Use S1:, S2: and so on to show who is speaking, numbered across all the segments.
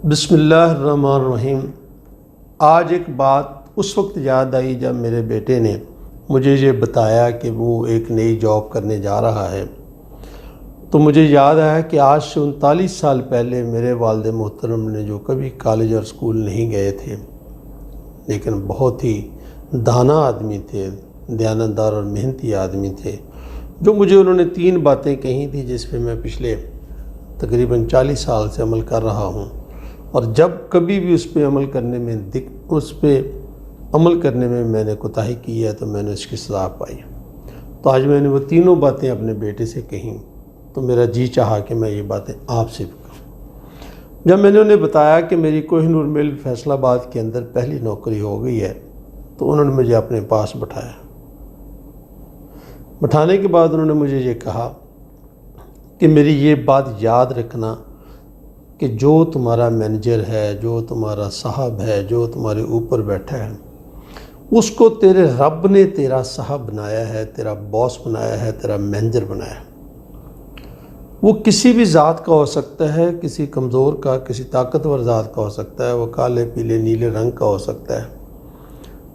S1: بسم اللہ الرحمن الرحیم۔ آج ایک بات اس وقت یاد آئی جب میرے بیٹے نے مجھے یہ بتایا کہ وہ ایک نئی جاب کرنے جا رہا ہے، تو مجھے یاد آیا کہ آج سے 39 سال پہلے میرے والد محترم نے جو کبھی کالج اور اسکول نہیں گئے تھے، لیکن بہت ہی دانا آدمی تھے، دیانتدار اور محنتی آدمی تھے، جو مجھے انہوں نے 3 باتیں کہی تھیں جس پہ میں پچھلے تقریباً 40 سال سے عمل کر رہا ہوں، اور جب کبھی بھی اس پہ عمل کرنے میں میں نے کوتاہی کی ہے تو میں نے اس کی سزا پائی۔ تو آج میں نے وہ 3 باتیں اپنے بیٹے سے کہیں تو میرا جی چاہا کہ میں یہ باتیں آپ سے بھی کہوں۔ جب میں نے انہیں بتایا کہ میری کوہ نور مل فیصل آباد کے اندر پہلی نوکری ہو گئی ہے، تو انہوں نے مجھے اپنے پاس بٹھایا۔ بٹھانے کے بعد انہوں نے مجھے یہ کہا کہ میری یہ بات یاد رکھنا کہ جو تمہارا مینیجر ہے، جو تمہارا صاحب ہے، جو تمہارے اوپر بیٹھا ہے، اس کو تیرے رب نے تیرا صاحب بنایا ہے، تیرا باس بنایا ہے، تیرا مینیجر بنایا ہے۔ وہ کسی بھی ذات کا ہو سکتا ہے، کسی کمزور کا، کسی طاقتور ذات کا ہو سکتا ہے، وہ کالے پیلے نیلے رنگ کا ہو سکتا ہے،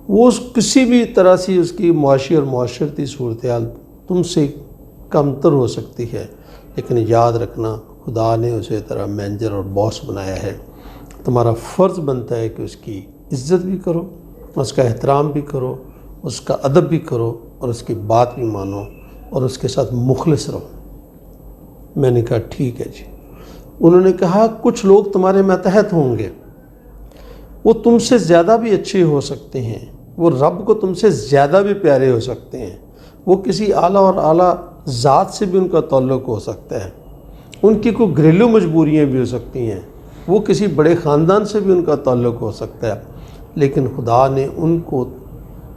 S1: وہ کسی بھی طرح سے اس کی معاشی اور معاشرتی صورتحال تم سے کمتر ہو سکتی ہے، لیکن یاد رکھنا خدا نے اسے تیرا مینیجر اور باس بنایا ہے۔ تمہارا فرض بنتا ہے کہ اس کی عزت بھی کرو، اس کا احترام بھی کرو، اس کا ادب بھی کرو، اور اس کی بات بھی مانو، اور اس کے ساتھ مخلص رہو۔ میں نے کہا ٹھیک ہے جی۔ انہوں نے کہا کچھ لوگ تمہارے ماتحت ہوں گے، وہ تم سے زیادہ بھی اچھے ہو سکتے ہیں، وہ رب کو تم سے زیادہ بھی پیارے ہو سکتے ہیں، وہ کسی اعلیٰ اور اعلیٰ ذات سے بھی ان کا تعلق ہو سکتا ہے، ان کی کوئی گھریلو مجبوریاں بھی ہو سکتی ہیں، وہ کسی بڑے خاندان سے بھی ان کا تعلق ہو سکتا ہے، لیکن خدا نے ان کو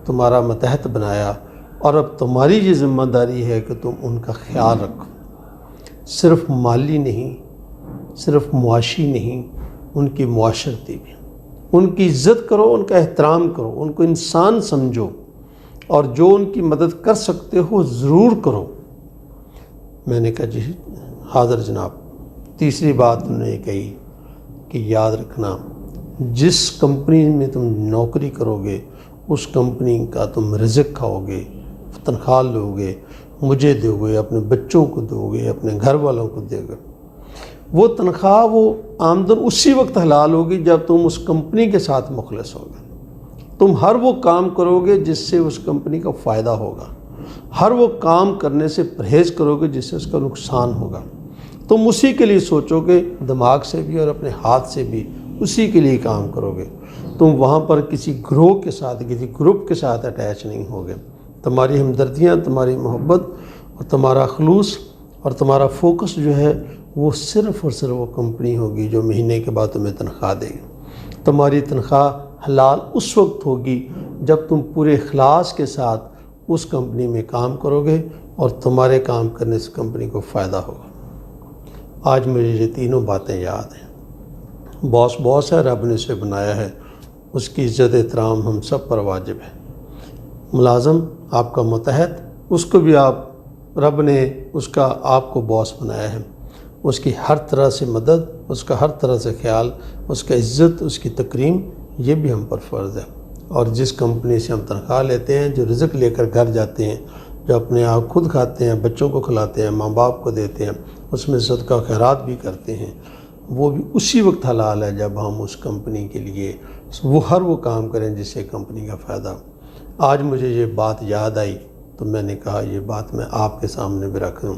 S1: تمہارا ماتحت بنایا، اور اب تمہاری یہ ذمہ داری ہے کہ تم ان کا خیال رکھو، صرف مالی نہیں، صرف معاشی نہیں، ان کی معاشرتی بھی۔ ان کی عزت کرو، ان کا احترام کرو، ان کو انسان سمجھو، اور جو ان کی مدد کر سکتے ہو ضرور کرو۔ میں نے کہا جی حاضر جناب۔ تیسری بات انہوں نے کہی کہ یاد رکھنا جس کمپنی میں تم نوکری کرو گے اس کمپنی کا تم رزق کھاؤ گے، تنخواہ لو گے، مجھے دو گے، اپنے بچوں کو دو گے، اپنے گھر والوں کو دے گے۔ وہ تنخواہ، وہ آمدن اسی وقت حلال ہوگی جب تم اس کمپنی کے ساتھ مخلص ہوگے۔ تم ہر وہ کام کرو گے جس سے اس کمپنی کا فائدہ ہوگا، ہر وہ کام کرنے سے پرہیز کرو گے جس سے اس کا نقصان ہوگا۔ تم اسی کے لیے سوچو گے، دماغ سے بھی اور اپنے ہاتھ سے بھی اسی کے لیے کام کرو گے۔ تم وہاں پر کسی گروہ کے ساتھ، کسی گروپ کے ساتھ اٹیچ نہیں ہوگے۔ تمہاری ہمدردیاں، تمہاری محبت اور تمہارا خلوص اور تمہارا فوکس جو ہے وہ صرف اور صرف وہ کمپنی ہوگی جو مہینے کے بعد تمہیں تنخواہ دے گی۔ تمہاری تنخواہ حلال اس وقت ہوگی جب تم پورے اخلاص کے ساتھ اس کمپنی میں کام کرو گے اور تمہارے کام کرنے سے کمپنی کو فائدہ ہوگا۔ آج مجھے یہ 3 باتیں یاد ہیں۔ باس ہے، رب نے اسے بنایا ہے، اس کی عزت احترام ہم سب پر واجب ہے۔ ملازم آپ کا ماتحت، اس کو بھی رب نے آپ کو باس بنایا ہے، اس کی ہر طرح سے مدد، اس کا ہر طرح سے خیال، اس کا عزت، اس کی تکریم، یہ بھی ہم پر فرض ہے۔ اور جس کمپنی سے ہم تنخواہ لیتے ہیں، جو رزق لے کر گھر جاتے ہیں، جو اپنے آپ خود کھاتے ہیں، بچوں کو کھلاتے ہیں، ماں باپ کو دیتے ہیں، اس میں صدقہ خیرات بھی کرتے ہیں، وہ بھی اسی وقت حلال ہے جب ہم اس کمپنی کے لیے ہر وہ کام کریں جس سے کمپنی کا فائدہ ہو۔ آج مجھے یہ بات یاد آئی تو میں نے کہا یہ بات میں آپ کے سامنے بھی رکھ دوں۔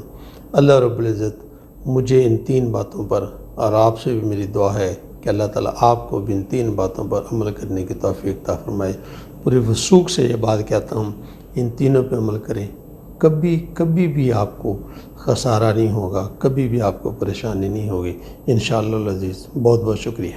S1: اللہ رب العزت مجھے ان 3 باتوں پر، اور آپ سے بھی میری دعا ہے کہ اللہ تعالیٰ آپ کو بھی ان 3 باتوں پر عمل کرنے کی توفیق عطا فرمائے۔ پوری وثوق سے یہ بات کہتا ہوں، ان تینوں پہ عمل کریں، کبھی بھی آپ کو خسارہ نہیں ہوگا، کبھی بھی آپ کو پریشانی نہیں ہوگی انشاءاللہ العزیز۔ بہت بہت شکریہ۔